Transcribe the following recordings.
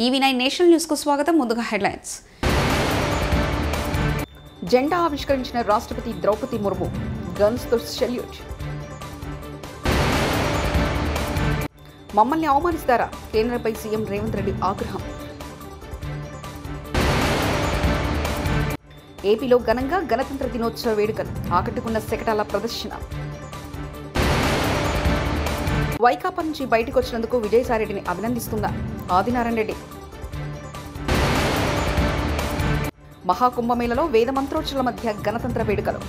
EV9 national news కు స్వాగతం. ముందుగా హెడ్లైన్స్. జెండా ఆవిష్కరించిన రాష్ట్రపతి ద్రౌపది ముర్ము గన్స్ తో సెల్యూట్. మమ్మల్ని అవమానిస్తారా? కేంద్రంపై సీఎం రేవంత్ రెడ్డి ఆగ్రహం. ఏపీలో ఘనంగా గణతంత్ర దినోత్సవ వేడుకలు, ఆకట్టుకున్న శకటాల ప్రదర్శన. వైకాపా నుంచి బయటకు వచ్చినందుకు విజయసాయిరెడ్డిని అభినందిస్తున్న ఆదినారాయణ రెడ్డి. మహాకుంభమేళలో వేద మంత్రోచ్చరణల మధ్య గణతంత్ర వేడుకలు.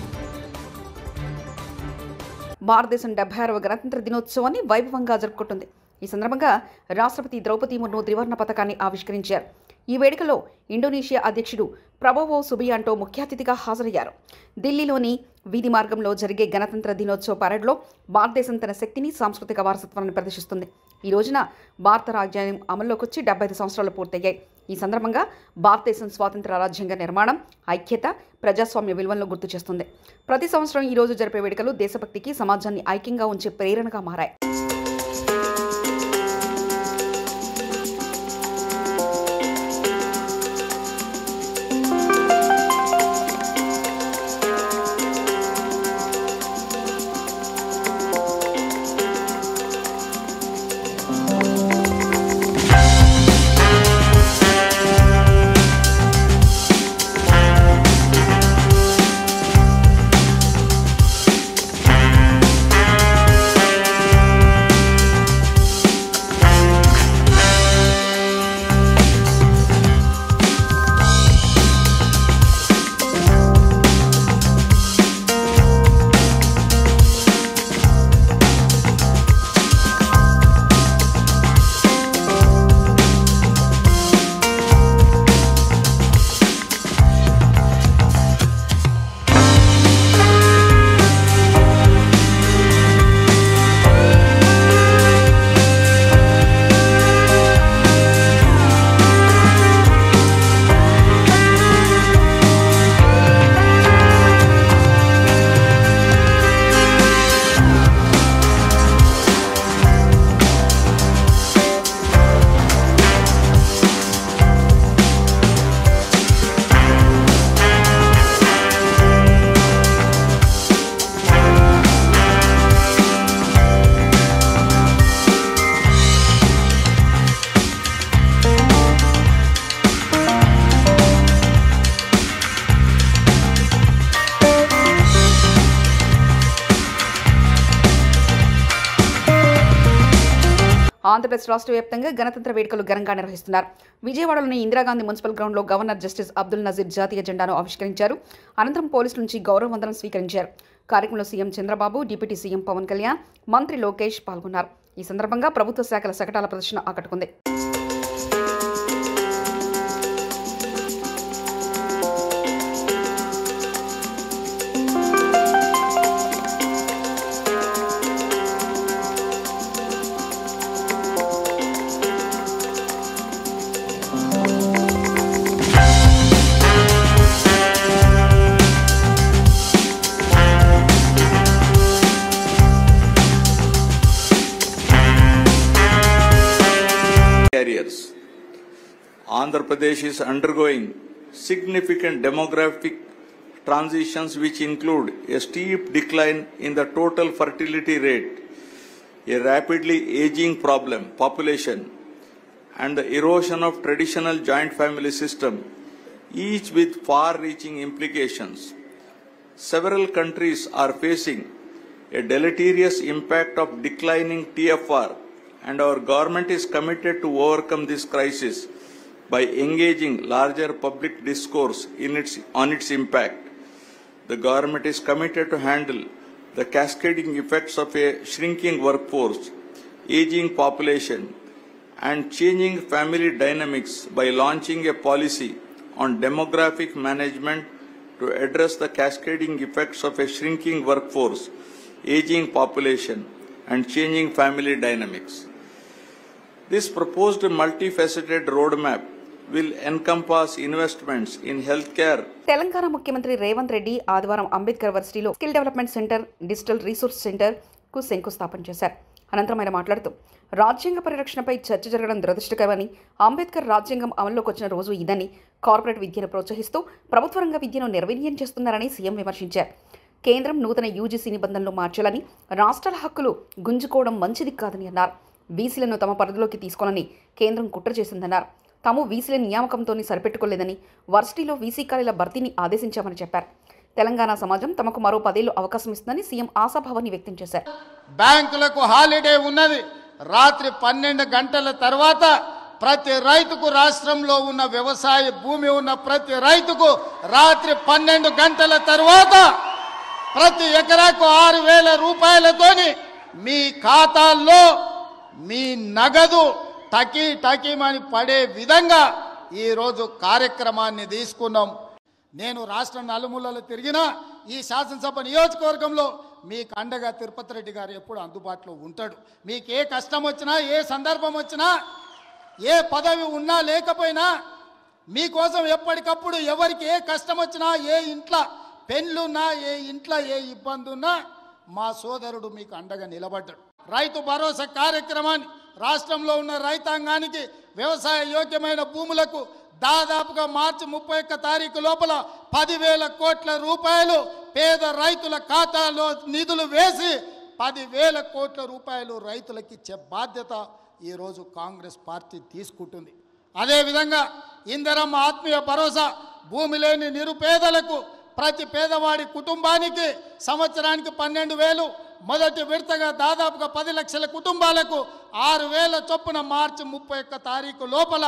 భారతదేశం 76వ గణతంత్ర దినోత్సవాన్ని వైభవంగా జరుపుకుంటుంది. ఈ సందర్భంగా రాష్ట్రపతి ద్రౌపది ముర్ము త్రివర్ణ పతాకాన్ని ఆవిష్కరించారు. ఈ వేడుకలో ఇండోనేషియా అధ్యక్షుడు ప్రబోవో సుబియాంటో ముఖ్య అతిథిగా హాజరయ్యారు. ఢిల్లీలోని వీధి మార్గంలో జరిగే గణతంత్ర దినోత్సవ పరేడ్లో భారతదేశం తన శక్తిని, సాంస్కృతిక వారసత్వాన్ని ప్రదర్శిస్తుంది. ఈ రోజున భారత రాజ్యాంగం అమల్లోకి వచ్చి 75 సంవత్సరాలు పూర్తయ్యాయి. ఈ సందర్భంగా భారతదేశం స్వాతంత్ర రాజ్యాంగ నిర్మాణం, ఐక్యత, ప్రజాస్వామ్య విలువలను గుర్తు చేస్తుంది. ప్రతి సంవత్సరం ఈ రోజు జరిపే వేడుకలు దేశభక్తికి, సమాజాన్ని ఐక్యంగా ఉంచే ప్రేరణగా మారాయి. ఆంధ్రప్రదేశ్ రాష్ట్ర వ్యాప్తంగా గణతంత్ర వేడుకలు ఘనంగా నిర్వహిస్తున్నారు. విజయవాడలోని ఇందిరాగాంధీ మున్సిపల్ గ్రౌండ్లో గవర్నర్ జస్టిస్ అబ్దుల్ నజీర్ జాతీయ జెండాను ఆవిష్కరించారు. అనంతరం పోలీసుల నుంచి గౌరవ వందనం స్వీకరించారు. కార్యక్రమంలో CM Chandrababu, deputy CM Pawan Kalyan, మంత్రి లోకేష్ పాల్గొన్నారు. ఈ సందర్భంగా ప్రభుత్వ శాఖల శకటాల ప్రదర్శన ఆకట్టుకుంది. Andhra Pradesh is undergoing significant demographic transitions which include a steep decline in the total fertility rate, a rapidly aging population, and the erosion of traditional joint family system, each with far-reaching implications. Several countries are facing a deleterious impact of declining TFR, and our government is committed to overcome this crisis by engaging larger public discourse on its impact. The government is committed to handle the cascading effects of a shrinking workforce, aging population, and changing family dynamics by launching a policy on demographic management to address the cascading effects of a shrinking workforce, aging population, and changing family dynamics. This proposed multifaceted roadmap will encompass investments in healthcare. Telangana ముఖ్యమంత్రి రేవంత్ రెడ్డి ఆదివారం అంబేద్కర్ వర్సిటీలో skill development centre, digital resource centre కు శంకుస్థాపన చేశారు. అనంతరం ఆయన మాట్లాడుతూ రాజ్యాంగ పరిరక్షణపై చర్చ జరగడం దురదృష్టకరమని, అంబేద్కర్ రాజ్యాంగం అమల్లోకి వచ్చిన రోజు ఇదని, కార్పొరేట్ విద్యను ప్రోత్సహిస్తూ ప్రభుత్వ రంగ విద్యను నిర్వీర్యం చేస్తున్నారని సీఎం విమర్శించారు. కేంద్రం నూతన యూజీసీ నిబంధనలు మార్చాలని, రాష్ట్రాల హక్కులు గుంజుకోవడం మంచిది కాదని అన్నారు. వీసీలను తమ పరిధిలోకి తీసుకోవాలని కేంద్రం కుట్ర చేసిందన్నారు. తాము వీసీల నియామకంతోనే సరిపెట్టుకోలేదని, వర్సిటీలో వీసీ ఖాళీల భర్తీని ఆదేశించామని చెప్పారు. తెలంగాణ సమాజం తమకు మరో 10 ఏళ్లు అవకాశం ఇస్తుందని సీఎం ఆశాభావాన్ని వ్యక్తం చేశారు. బ్యాంకులకు హాలిడే ఉన్నది. రాత్రి 12 గంటల తర్వాత ప్రతి రైతుకు, రాష్ట్రంలో ఉన్న వ్యవసాయ భూమి ఉన్న ప్రతి రైతుకు రాత్రి 12 గంటల తర్వాత ప్రతి ఎకరాకు 6,000 రూపాయలతోని మీ ఖాతాల్లో మీ నగదు టకీమని పడే విధంగా ఈరోజు కార్యక్రమాన్ని తీసుకున్నాం. నేను రాష్ట్ర నలుమూలలు తిరిగినా ఈ శాసనసభ నియోజకవర్గంలో మీకు అండగా తిరుపతి రెడ్డి గారు ఎప్పుడు అందుబాటులో ఉంటాడు. మీకు ఏ కష్టం వచ్చినా, ఏ సందర్భం వచ్చినా, ఏ పదవి ఉన్నా లేకపోయినా మీకోసం ఎప్పటికప్పుడు ఎవరికి ఏ కష్టం వచ్చినా, ఏ ఇంట్లో పెళ్ళున్నా, ఏ ఇంట్లో ఏ ఇబ్బంది ఉన్నా మా సోదరుడు మీకు అండగా నిలబడ్డాడు. రైతు భరోసా కార్యక్రమాన్ని రాష్ట్రంలో ఉన్న రైతాంగానికి వ్యవసాయ యోగ్యమైన భూములకు దాదాపుగా మార్చి 31 తారీఖు లోపల 10,000 కోట్ల రూపాయలు పేద రైతుల ఖాతాలో నిధులు వేసి 10,000 కోట్ల రూపాయలు రైతులకు ఇచ్చే బాధ్యత ఈరోజు కాంగ్రెస్ పార్టీ తీసుకుంటుంది. అదేవిధంగా ఇందిరమ్మ ఆత్మీయ భరోసా, భూమి లేని నిరుపేదలకు ప్రతి పేదవాడి కుటుంబానికి సంవత్సరానికి 12,000, మొదటి విడతగా దాదాపుగా 10 లక్షల కుటుంబాలకు 6,000 చొప్పున మార్చి 31 తారీఖు లోపల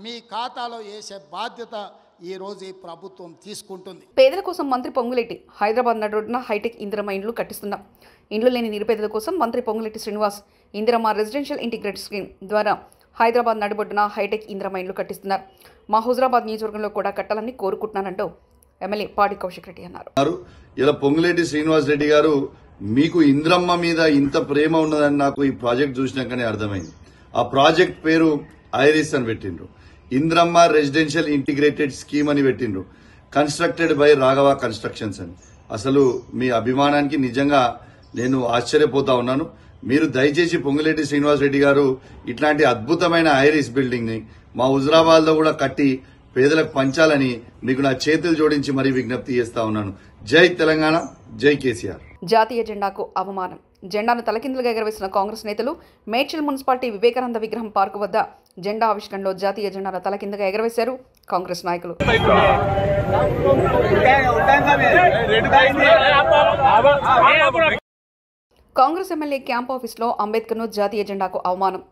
మీ ఖాతాలో వేసే బాధ్యత ఈరోజు ఈ ప్రభుత్వం తీసుకుంటుంది. పేదల కోసం మంత్రి పొంగులేటి హైదరాబాద్ నడున హైటెక్ ఇందిరమ్మ ఇండ్లు కట్టిస్తున్నాం. ఇండ్లు లేని నిరుపేదల కోసం మంత్రి Ponguleti Srinivas Indiramma residential integrated scheme ద్వారా హైదరాబాద్ నడుబొడ్డున హైటెక్ ఇందిరమ్మ ఇండ్లు కట్టిస్తున్నారు. మా హుజరాబాద్ నియోజకవర్గంలో కూడా కట్టాలని కోరుకుంటున్నానంటూ ఎమ్మెల్యే పాడి కౌశిక్ రెడ్డి అన్నారు. ఇలా పొంగులేటి శ్రీనివాస్ రెడ్డి గారు, మీకు ఇంద్రమ్మ మీద ఇంత ప్రేమ ఉన్నదని నాకు ఈ ప్రాజెక్ట్ చూసినాకనే అర్థమైంది. ఆ ప్రాజెక్ట్ పేరు ఐరిస్ అని పెట్టిండ్రు. ఇంద్రమ్మ రెసిడెన్షియల్ ఇంటిగ్రేటెడ్ స్కీమ్ అని పెట్టిండ్రు. కన్స్ట్రక్టెడ్ బై రాఘవ కన్స్ట్రక్షన్స్ అని. అసలు మీ అభిమానానికి నిజంగా నేను ఆశ్చర్యపోతా ఉన్నాను. మీరు దయచేసి పొంగులేటి శ్రీనివాస్ రెడ్డి గారు ఇట్లాంటి అద్భుతమైన ఐరిస్ బిల్డింగ్ ని మా హుజరాబాద్ లో కూడా కట్టి పేదలకు పంచాలని మీకు నా చేతులు జోడించి మరీ విజ్ఞప్తి చేస్తా ఉన్నాను. జై తెలంగాణ, జై కేసీఆర్. జాతీయ జెండాకు అవమానం. జెండాను తలకిందులుగా ఎగరవేసిన కాంగ్రెస్ నేతలు మేడ్చల్ మున్సిపాలిటీ వివేకానంద విగ్రహం పార్కు వద్ద జెండా ఆవిష్కరణలో జాతీయ జెండాను తలకిందుగా ఎగరవేశారు కాంగ్రెస్ నాయకులు. కాంగ్రెస్ ఎమ్మెల్యే క్యాంప్ ఆఫీసులో అంబేద్కర్ను జాతీయ జెండాకు అవమానం.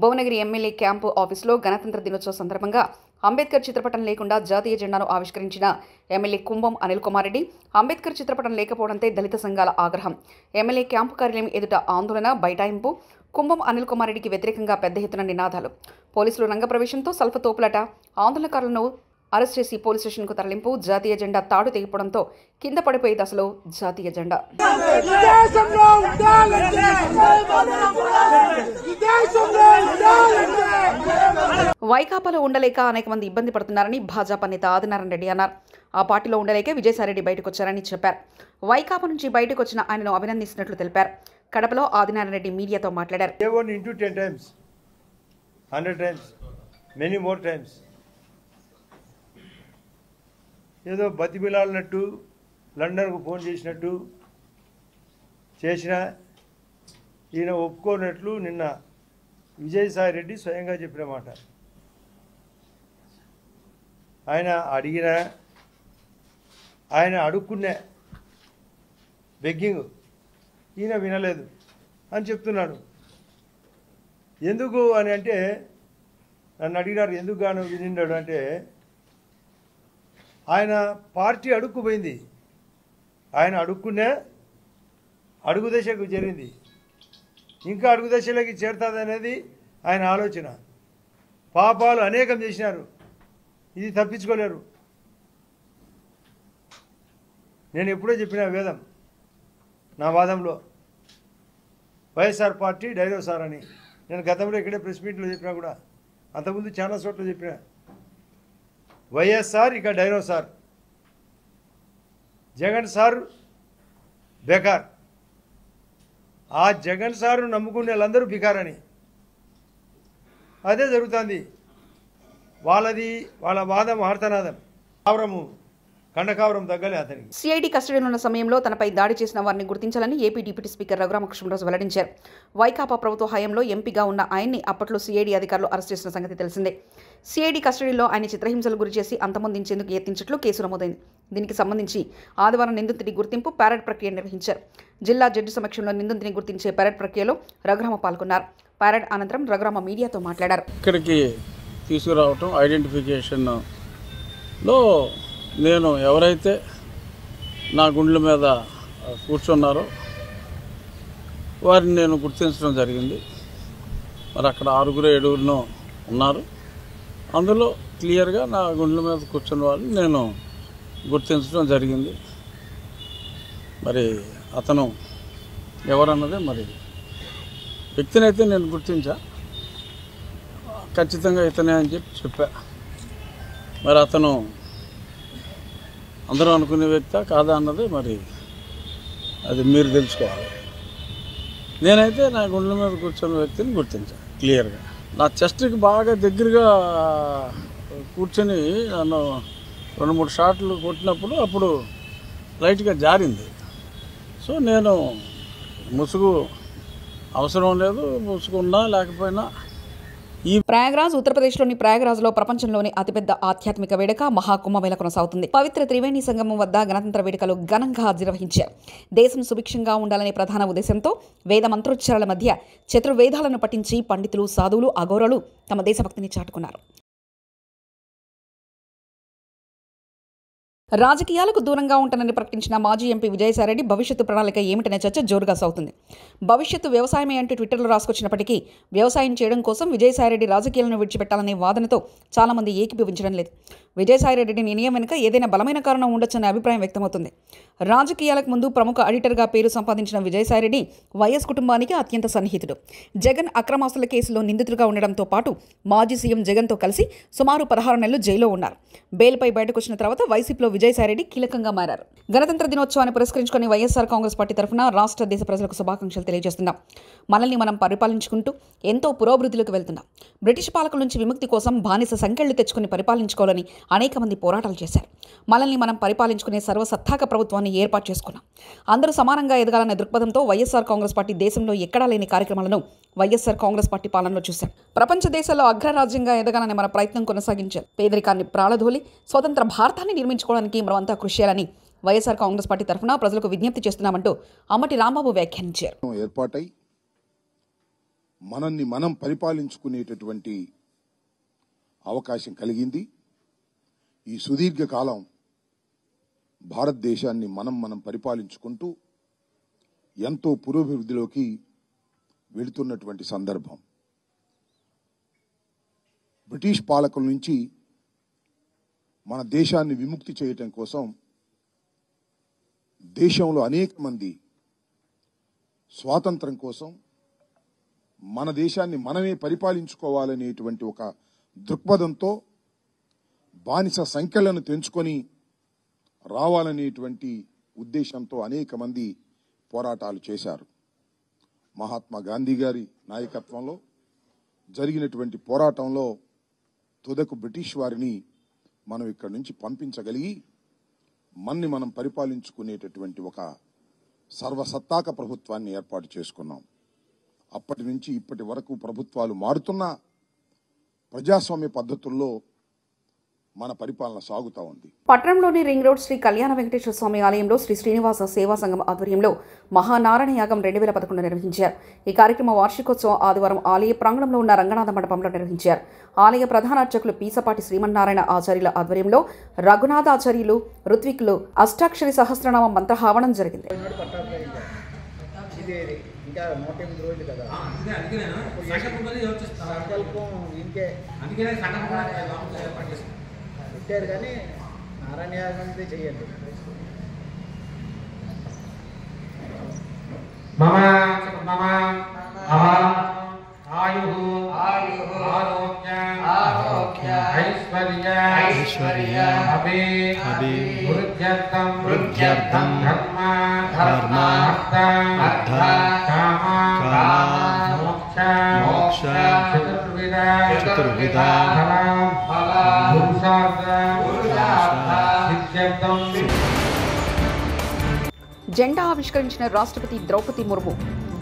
భువనగిరి ఎమ్మెల్యే క్యాంపు ఆఫీసులో గణతంత్ర దినోత్సవ సందర్భంగా అంబేద్కర్ చిత్రపటం లేకుండా జాతీయ జెండాను ఆవిష్కరించిన ఎమ్మెల్యే కుంభం అనిల్ కుమార్ రెడ్డి, అంబేద్కర్ చిత్రపటం లేకపోవడంతో దళిత సంఘాల ఆగ్రహం, ఎమ్మెల్యే క్యాంపు కార్యాలయం ఎదుట ఆందోళన, బైఠాయింపు, కుంభం అనిల్ కుమార్ రెడ్డికి వ్యతిరేకంగా పెద్ద ఎత్తున నినాదాలు, పోలీసులు రంగప్రవేశంతో స్వల్ప తోపులాట, ఆందోళనకారులను అరెస్ట్ చేసి పోలీస్ స్టేషన్కు తరలింపు, జాతీయ జెండా తాడు తెగిపోవడంతో కింద పడిపోయే దశలో జాతీయ జెండా. వైకాపాలో ఉండలేక అనేక మంది ఇబ్బంది పడుతున్నారని భాజపా నేత ఆదినారాయణ రెడ్డి అన్నారు. ఆ పార్టీలో ఉండలేకే విజయసాయిరెడ్డి బయటకు వచ్చారని చెప్పారు. వైకాపా నుంచి బయటకు వచ్చిన ఆయనను అభినందిస్తున్నట్లు తెలిపారు. కడపలో ఆదినారాయణ రెడ్డి మీడియాతో మాట్లాడారు. ఏదో బతిమిలాడినట్టు, లండన్కు ఫోన్ చేసినట్టు చేసిన ఈయన ఒప్పుకోనట్లు నిన్న విజయసాయిరెడ్డి స్వయంగా చెప్పిన మాట. ఆయన అడుక్కున్న బెగ్గింగ్ ఈయన వినలేదు అని చెప్తున్నాడు. ఎందుకు అని అంటే, నన్ను అడిగినారు ఎందుకు గాను వినిన్నాడు అంటే, ఆయన పార్టీ అడుక్కుపోయింది, ఆయన అడుక్కునే అడుగు దశకు చేరింది, ఇంకా అడుగు దశలోకి చేరుతుంది అనేది ఆయన ఆలోచన. పాపాలు అనేకం చేసినారు, ఇది తప్పించుకోలేరు. నేను ఎప్పుడో చెప్పిన వేదం నా వాదంలో, వైఎస్ఆర్ పార్టీ డైనోసార్ అని. నేను గతంలో ఇక్కడే ప్రెస్ మీట్లో చెప్పినా కూడా, అంతకుముందు చాలా చోట్ల చెప్పిన, వైఎస్ఆర్ ఇక డైనోసార్, జగన్ సార్ బేకార్. ఆ జగన్ సారు నమ్ముకునే వాళ్ళందరూ బికారని. అదే జరుగుతుంది. వాళ్ళ వాదం ఆర్తనాదం. కావరము కండకావరం తగ్గలే అతనికి. సిఐడి కస్టడీలో ఉన్న సమయంలో తనపై దాడి చేసిన వారిని గుర్తించాలని ఏపీ డిప్యూటీ స్పీకర్ రఘురామకృష్ణరాజు వెల్లడించారు. వైకాపా ప్రభుత్వ హయాంలో ఎంపీగా ఉన్న ఆయన్ని అప్పట్లో సిఐడి అధికారులు అరెస్ట్ చేసిన సంగతి తెలిసిందే. సిఐడి కస్టడీలో ఆయన చిత్రహింసలు గురిచేసి అంతమొందించేందుకు యత్నించినట్లు కేసు నమోదైంది. దీనికి సంబంధించి ఆదివారం నిందితుడి గుర్తింపు ప్యారెడ్ ప్రక్రియ నిర్వహించారు. జిల్లా జడ్జి సమక్షంలో నిందితుడిని గుర్తించే ప్యారెడ్ ప్రక్రియలో రఘురామ పాల్గొన్నారు. ప్యారెడ్ అనంతరం రఘురామ మీడియాతో మాట్లాడారు. ఇక్కడికి తీసుకురావటం ఐడెంటిఫికేషన్లో నేను ఎవరైతే నా గుండెల మీద కూర్చున్నారో వారిని నేను గుర్తించడం జరిగింది. మరి అక్కడ 6-7 ఉన్నారు. అందులో క్లియర్గా నా గుండెల మీద కూర్చున్న వాళ్ళని నేను గుర్తించడం జరిగింది. మరి అతను ఎవరన్నదే మరి వ్యక్తిని అయితే నేను గుర్తించా, ఖచ్చితంగా ఇతనే అని చెప్పా. మరి అతను అందరూ అనుకునే వ్యక్తి కాదా అన్నది మరి అది మీరు తెలుసుకోవాలి. నేనైతే నా గుండెల మీద కూర్చున్న వ్యక్తిని గుర్తించాను క్లియర్గా. నా చెస్ట్కి బాగా దగ్గరగా కూర్చొని నన్ను 2-3 షాట్లు కొట్టినప్పుడు అప్పుడు లైట్గా జారింది. సో నేను ముసుగు అవసరం లేదు, ముసుగున్నా లేకపోయినా. ప్రయాగ్రాజ్ ఉత్తరప్రదేశ్లోని ప్రయాగ్రాజ్లో ప్రపంచంలోని అతిపెద్ద ఆధ్యాత్మిక వేడుక మహాకుంభమేళ కొనసాగుతుంది. పవిత్ర త్రివేణి సంగమం వద్ద గణతంత్ర వేడుకలు ఘనంగా నిర్వహించారు. దేశం సుభిక్షంగా ఉండాలనే ప్రధాన ఉద్దేశంతో వేద మంత్రోచ్చారాల మధ్య చతుర్వేదాలను పఠించి పండితులు, సాధువులు, అఘోరాలు తమ దేశభక్తిని చాటుకున్నారు. రాజకీయాలకు దూరంగా ఉంటానని ప్రకటించిన మాజీ ఎంపీ విజయసాయిరెడ్డి భవిష్యత్తు ప్రణాళిక ఏమిటనే చర్చ జోరుగా సాగుతుంది. భవిష్యత్తు వ్యవసాయమే అంటూ ట్విట్టర్లో రాసుకొచ్చినప్పటికీ వ్యవసాయం చేయడం కోసం విజయసాయిరెడ్డి రాజకీయాలను విడిచిపెట్టాలనే వాదనతో చాలామంది ఏకీభవించడం లేదు. విజయసాయిరెడ్డి నిర్ణయం వెనుక ఏదైనా బలమైన కారణం ఉండొచ్చనే అభిప్రాయం వ్యక్తమవుతుంది. రాజకీయాలకు ముందు ప్రముఖ ఆడిటర్గా పేరు సంపాదించిన విజయసాయిరెడ్డి వైఎస్ కుటుంబానికి అత్యంత సన్నిహితుడు. జగన్ అక్రమాస్తుల కేసులో నిందితుడిగా ఉండడంతో పాటు మాజీ సీఎం జగన్తో కలిసి సుమారు 16 నెలలు జైల్లో ఉన్నారు. బెయిల్పై బయటకు వచ్చిన తర్వాత వైసీపీలో విజయసాయిరెడ్డి కీలకంగా మారారు. గణతంత్ర దినోత్సవాన్ని పురస్కరించుకుని వైఎస్ఆర్ కాంగ్రెస్ పార్టీ తరఫున రాష్ట్ర దేశ ప్రజలకు శుభాకాంక్షలు తెలియజేస్తున్నాం. మనల్ని మనం పరిపాలించుకుంటూ ఎంతో పురోభివృద్ధిలోకి వెళ్తున్నాం. బ్రిటిష్ పాలకుల నుంచి విముక్తి కోసం బానిస సంకెళ్లు తెచ్చుకుని పరిపాలించుకోవాలని అనేక మంది పోరాటాలు చేశారు. మనల్ని మనం పరిపాలించుకునే సర్వసత్తాక ప్రభుత్వాన్ని ఏర్పాటు చేసుకున్నాం. అందరూ సమానంగా ఎదగాలనే దృక్పథంతో వైఎస్ఆర్ కాంగ్రెస్ పార్టీ దేశంలో ఎక్కడా లేని కార్యక్రమాలను వైఎస్ఆర్ కాంగ్రెస్ పార్టీ పాలనలో చూశాం. ప్రపంచ దేశాల్లో అగ్రరాజ్యంగా ఎదగాలనే మన ప్రయత్నం కొనసాగించారు. పేదరికాన్ని ప్రాళదోలి స్వతంత్ర భారతాన్ని నిర్మించుకోవడానికి మనమంతా కృషి చేయాలని వైఎస్ఆర్ కాంగ్రెస్ పార్టీ తరఫున ప్రజలకు విజ్ఞప్తి చేస్తున్నామంటూ అమ్మటి రాంబాబు వ్యాఖ్యానించారు. ఏర్పాటై మనల్ని మనం పరిపాలించుకునేటటువంటి అవకాశం కలిగింది. ఈ సుదీర్ఘ కాలం భారతదేశాన్ని మనం పరిపాలించుకుంటూ ఎంతో పురోభివృద్ధిలోకి వెళుతున్నటువంటి సందర్భం. బ్రిటిష్ పాలకుల నుంచి మన దేశాన్ని విముక్తి చేయటం కోసం దేశంలో అనేక మంది స్వాతంత్రం కోసం మన దేశాన్ని మనమే పరిపాలించుకోవాలనేటువంటి ఒక దృక్పథంతో బానిస సంఖ్యలను తెంచుకొని రావాలనేటువంటి ఉద్దేశంతో అనేక మంది పోరాటాలు చేశారు. మహాత్మా గాంధీ గారి నాయకత్వంలో జరిగినటువంటి పోరాటంలో తుదకు బ్రిటిష్ వారిని మనం ఇక్కడి నుంచి పంపించగలిగి మన్ని మనం పరిపాలించుకునేటటువంటి ఒక సర్వసత్తాక ప్రభుత్వాన్ని ఏర్పాటు చేసుకున్నాం. అప్పటి నుంచి ఇప్పటి వరకు ప్రభుత్వాలు మారుతున్న ప్రజాస్వామ్య పద్ధతుల్లో మన పరిపాలన సాగుతూ ఉంది. పట్టణంలోని రింగ్ రోడ్ శ్రీ కళ్యాణ వెంకటేశ్వర స్వామి ఆలయంలో శ్రీ శ్రీనివాస సేవా సంఘం ఆధ్వర్యంలో మహానారాయణ యాగం 2011 నిర్వహించారు. ఈ కార్యక్రమ వార్షికోత్సవం ఆదివారం ఆలయ ప్రాంగణంలో ఉన్న రంగనాథ మండపంలో నిర్వహించారు. ఆలయ ప్రధాన అర్చకులు పీసపాటి శ్రీమన్నారాయణ ఆచార్యుల ఆధ్వర్యంలో రఘునాథాచార్యులు ఋత్విక్లు అష్టాక్షరి సహస్రనామ మంత్రహావనం జరిగింది. కానీ నారాయణ యాగం చేయండి. మమ మమ ఆయు ఆరోగ్య ఐశ్వర్య అభి వృద్ధ్యర్థం ధర్మ ధర్మ అర్థ కామ మోక్ష చతుర్విధ ఫల సిద్ధ్యర్థం. జెండా ఆవిష్కరించిన రాష్ట్రపతి ద్రౌపది ముర్ము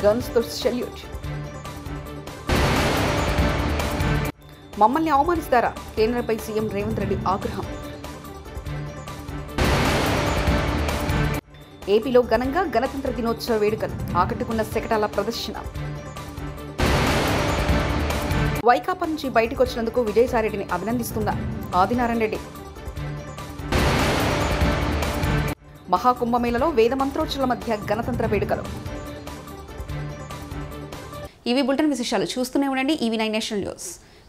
గన్స్తో సెల్యూట్. మమ్మల్ని అవమానిస్తారా? కేంద్రంపై సీఎం రేవంత్ రెడ్డి ఆగ్రహం. ఏపీలో ఘనంగా గణతంత్ర దినోత్సవ వేడుకలు, ఆకట్టుకున్న శకటాల ప్రదర్శన. వైకాపా నుంచి బయటకు వచ్చినందుకు విజయసాయిరెడ్డిని అభినందిస్తుందా ఆదినారాయణ రెడ్డి. మహాకుంభమేళలో వేద మంత్రోచ్చల మధ్య గణతంత్ర వేడుకలు. ఇవి బులెటిన్ విశేషాలు. చూస్తూనే ఉండండి EV9 నేషనల్ న్యూస్.